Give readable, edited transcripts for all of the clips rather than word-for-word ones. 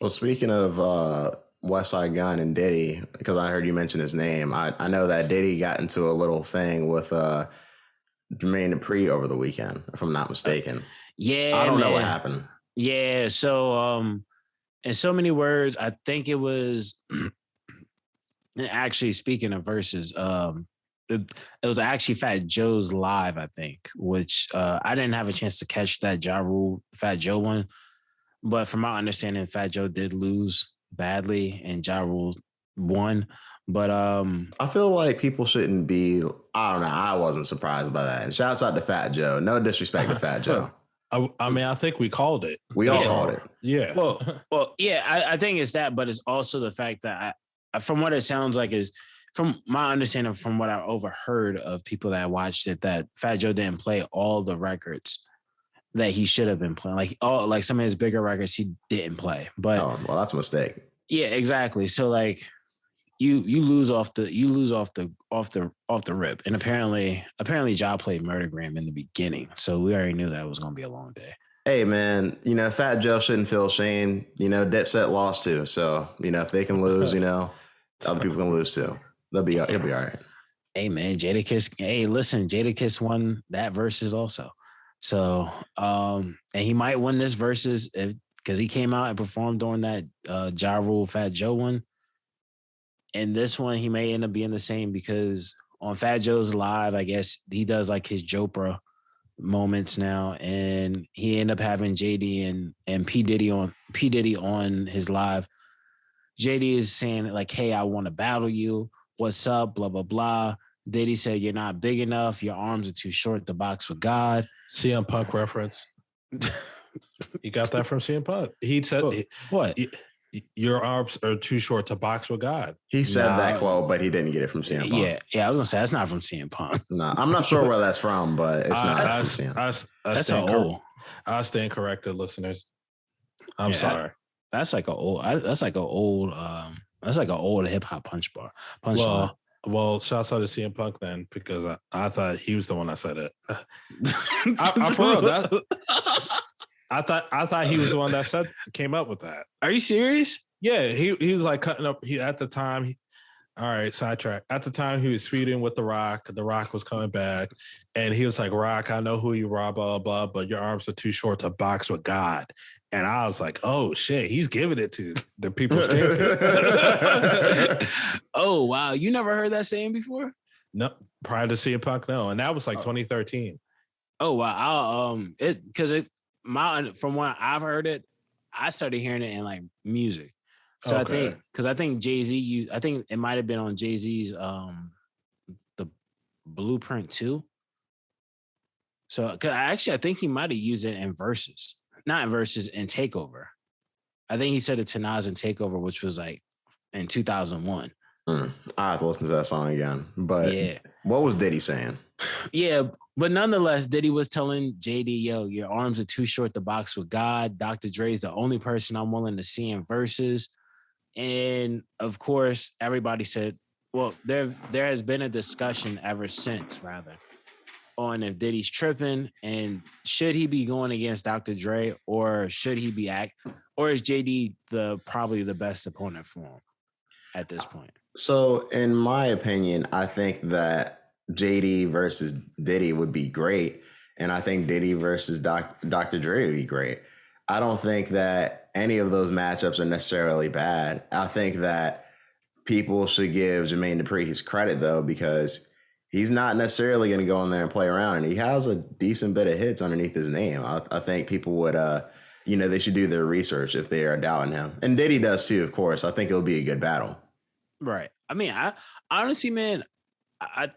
Well, speaking of West Side Gun and Diddy, because I heard you mention his name, I know that Diddy got into a little thing with Jermaine Dupri over the weekend, if I'm not mistaken. I Yeah, don't know what man. happened. Yeah. So, in so many words, I think it was actually speaking of verses. It was actually Fat Joe's live, I think, which I didn't have a chance to catch that Ja Rule Fat Joe one, but from my understanding, Fat Joe did lose badly and Ja Rule won. But I feel like people shouldn't be. I don't know. I wasn't surprised by that. And shouts out to Fat Joe. No disrespect to Fat Joe. I mean, I think we called it. We all called it. Yeah. Well, yeah, I think it's that, but it's also the fact that from what it sounds like is from my understanding, from what I overheard of people that watched it, that Fat Joe didn't play all the records that he should have been playing. Like some of his bigger records he didn't play. But well, that's a mistake. Yeah, exactly. So like you lose off the rip. And apparently Ja played Murdergram in the beginning. So we already knew that was gonna be a long day. Hey man, Fat Joe shouldn't feel shame. Dipset lost too. So, if they can lose, other people can lose too. He'll be all right. Hey man, Jadakiss won that versus also. So and he might win this versus because he came out and performed during that Ja Rule Fat Joe one. And this one he may end up being the same because on Fat Joe's live, I guess he does like his Jopra moments now, and he ended up having JD and P Diddy on his live. JD is saying like, "Hey, I want to battle you. What's up? Blah blah blah." Diddy said, "You're not big enough. Your arms are too short to box with God." CM Punk reference. You got that from CM Punk. He said, "What? Your arms are too short to box with God." He said that quote, but he didn't get it from CM Punk. Yeah. I was gonna say that's not from CM Punk. No, I'm not sure where that's from, but it's not from CM. That's old. I stand corrected, listeners. I'm sorry. That's like an old hip hop punch bar. Well, shouts out to CM Punk then, because I thought he was the one that said it. I for real, I thought he was the one that came up with that. Are you serious? Yeah, he was like cutting up. At the time, all right, sidetrack. At the time, he was feuding with The Rock. The Rock was coming back, and he was like, "Rock, I know who you are, blah blah, but your arms are too short to box with God." And I was like, "Oh shit, he's giving it to the people." Oh wow, you never heard that saying before? No, prior to CM Punk, no, and that was like 2013. Oh wow, from what I've heard it, I started hearing it in like music. So okay. I think Jay-Z, I think it might have been on Jay-Z's the Blueprint 2. So I think he might have used it in Verzuz. Not in Verzuz, in Takeover. I think he said it to Nas in Takeover, which was like in 2001. I have to listen to that song again. But yeah. What was Diddy saying? Yeah, but nonetheless, Diddy was telling JD, "Yo, your arms are too short to box with God. Dr. Dre's the only person I'm willing to see in Verzuz." And of course, everybody said, well, there has been a discussion ever since, rather, on if Diddy's tripping and should he be going against Dr. Dre, or should he be or is JD probably the best opponent for him at this point? So in my opinion, I think that JD versus Diddy would be great. And I think Diddy versus Dr. Dre would be great. I don't think that any of those matchups are necessarily bad. I think that people should give Jermaine Dupri his credit, though, because he's not necessarily going to go in there and play around. And he has a decent bit of hits underneath his name. I think people would, they should do their research if they are doubting him. And Diddy does too, of course. I think it'll be a good battle. Right. I mean, I honestly, man, I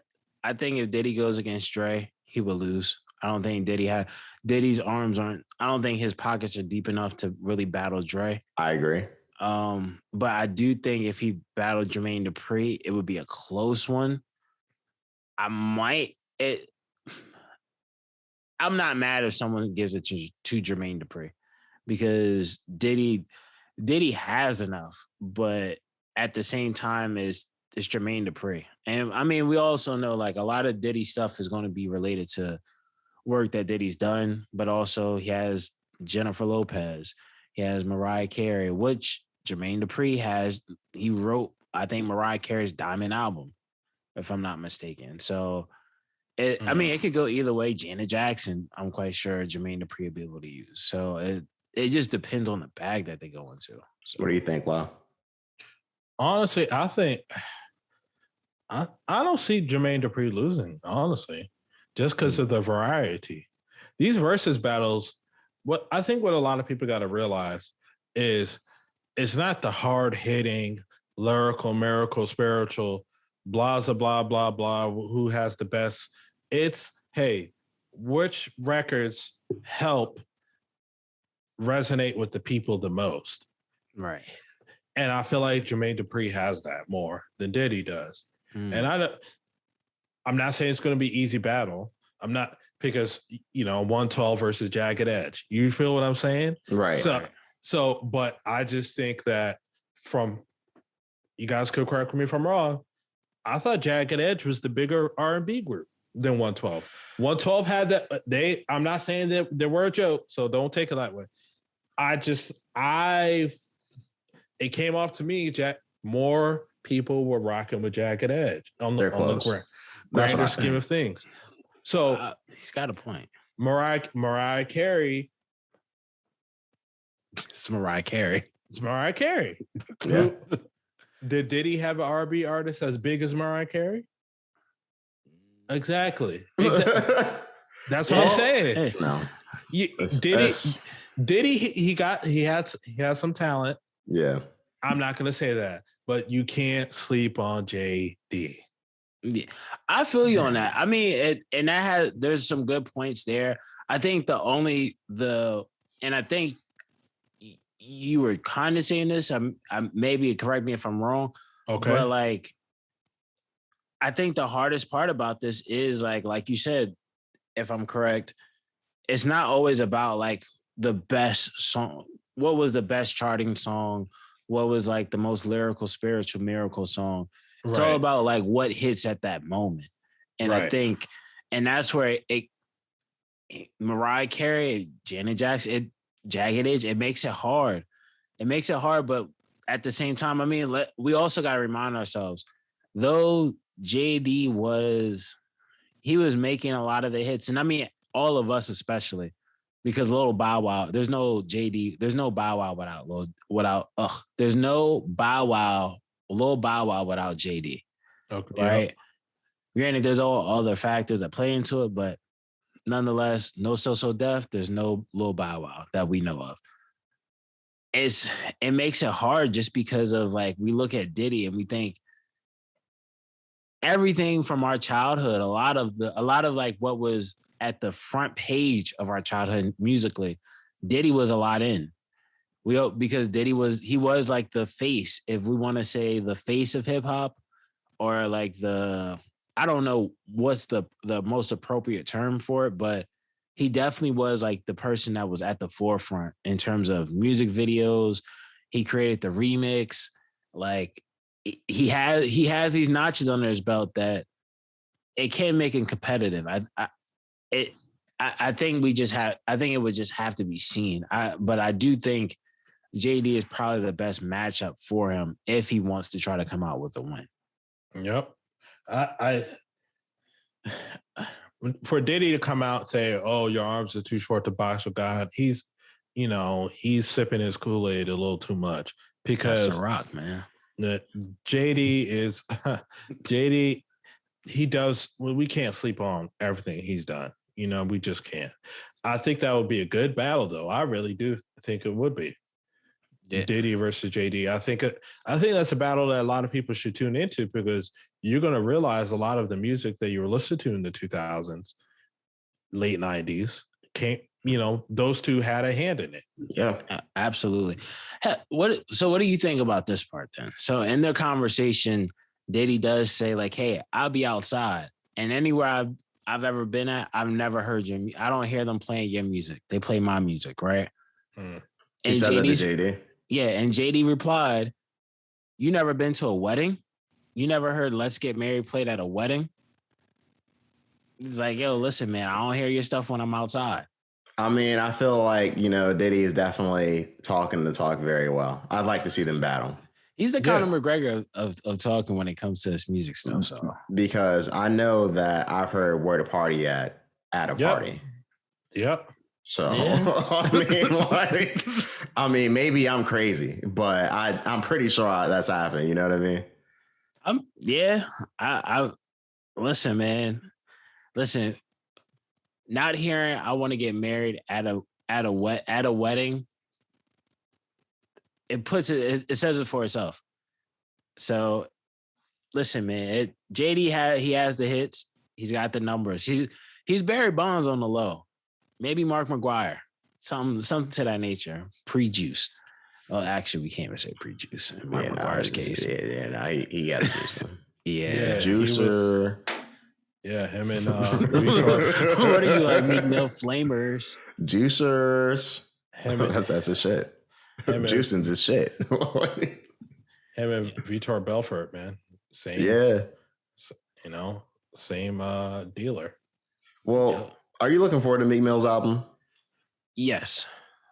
think if Diddy goes against Dre, he will lose. I don't think Diddy's arms aren't. I don't think his pockets are deep enough to really battle Dre. I agree. But I do think if he battled Jermaine Dupri, it would be a close one. I'm not mad if someone gives it to Jermaine Dupri, because Diddy has enough, but at the same time it's Jermaine Dupri. And I mean, we also know like a lot of Diddy stuff is going to be related to work that Diddy's done, but also he has Jennifer Lopez. He has Mariah Carey, which Jermaine Dupri has. He wrote, I think, Mariah Carey's Diamond album, if I'm not mistaken. So, I mean, it could go either way. Janet Jackson, I'm quite sure Jermaine Dupri will be able to use. So it just depends on the bag that they go into. So. What do you think, Lau? Honestly, I think I don't see Jermaine Dupri losing, honestly, just because of the variety. These versus battles, what a lot of people got to realize is it's not the hard-hitting, lyrical, miracle, spiritual, blah, blah, blah, blah, who has the best. It's, hey, which records help resonate with the people the most? Right. And I feel like Jermaine Dupri has that more than Diddy does. And I'm not saying it's going to be easy battle. I'm not, because, 112 versus Jagged Edge. You feel what I'm saying? Right. So, but I just think that you guys could correct me if I'm wrong, I thought Jagged Edge was the bigger R&B group than 112. 112 had that. I'm not saying that they were a joke, so don't take it that way. It came off to me, more people were rocking with Jagged Edge on the grander scheme of things. So he's got a point. Mariah Carey. It's Mariah Carey. Yeah. Did Diddy have an R&B artist as big as Mariah Carey? Exactly. That's what I'm saying. No. Diddy, he had some talent. Yeah. I'm not gonna say that, but you can't sleep on JD. Yeah, I feel you on that. I mean, there's some good points there. I think and I think you were kind of saying this. Maybe correct me if I'm wrong. Okay. But like, I think the hardest part about this is like you said, if I'm correct, it's not always about like the best song. What was the best charting song? What was like the most lyrical, spiritual, miracle song? It's all about like what hits at that moment. And I think, and that's where Mariah Carey, Janet Jackson, Jagged Edge, it makes it hard. But at the same time, I mean, we also got to remind ourselves, though JD was making a lot of the hits. And I mean, all of us especially, because Lil Bow Wow, there's no JD, there's no Bow Wow there's no Lil Bow Wow without JD. Okay. Right? Yeah. Granted, there's all other factors that play into it, but nonetheless, no So Def, there's no Lil Bow Wow that we know of. It makes it hard just because of like, we look at Diddy and we think everything from our childhood, a lot of like what was at the front page of our childhood musically, Diddy was a lot in. Because Diddy was like the face, if we want to say the face of hip hop, or like I don't know what's the most appropriate term for it, but he definitely was like the person that was at the forefront in terms of music videos. He created the remix. Like he has these notches under his belt that it can make him competitive. I think it would just have to be seen. But I do think JD is probably the best matchup for him if he wants to try to come out with a win. Yep. For Diddy to come out and say, "Oh, your arms are too short to box with God," he's sipping his Kool-Aid a little too much, because that's a rock, man. JD, he does. We can't sleep on everything he's done. We just can't. I think that would be a good battle, though. I really do think it would be. Yeah. Diddy versus JD. I think that's a battle that a lot of people should tune into, because you're going to realize a lot of the music that you were listening to in the 2000s, late 90s, those two had a hand in it. Yeah, absolutely. So what do you think about this part then? So in their conversation, Diddy does say like, "Hey, I'll be outside, and anywhere I've ever been at, I've never heard I don't hear them playing your music. They play my music, right?" And he said that to JD. Yeah, and JD replied, "You never been to a wedding? You never heard 'Let's Get Married' played at a wedding?" He's like, "Yo, listen, man, I don't hear your stuff when I'm outside." I mean, I feel like, Diddy is definitely talking the talk very well. I'd like to see them battle. He's the Conor McGregor of talking when it comes to his music stuff. So because I know that I've heard where to party at a party. Yep. So I mean, maybe I'm crazy, but I'm pretty sure that's happening. You know what I mean? I listen, man. Listen, not hearing I want to get married at a wedding. It says it for itself. So listen, man, JD has the hits. He's got the numbers. He's Barry Bonds on the low. Maybe Mark McGuire. Something to that nature. Pre-juice. Well, actually, we can't even say pre-juice in Mark McGuire's case. He got a juice one. Yeah. Juicer. Him and what are you like, Meek Mill Flamers? Juicers. That's his shit. Juicing's his shit. Him and Vitor Belfort, man. Same. Yeah. Same dealer. Well, are you looking forward to Meek Mill's album? Yes.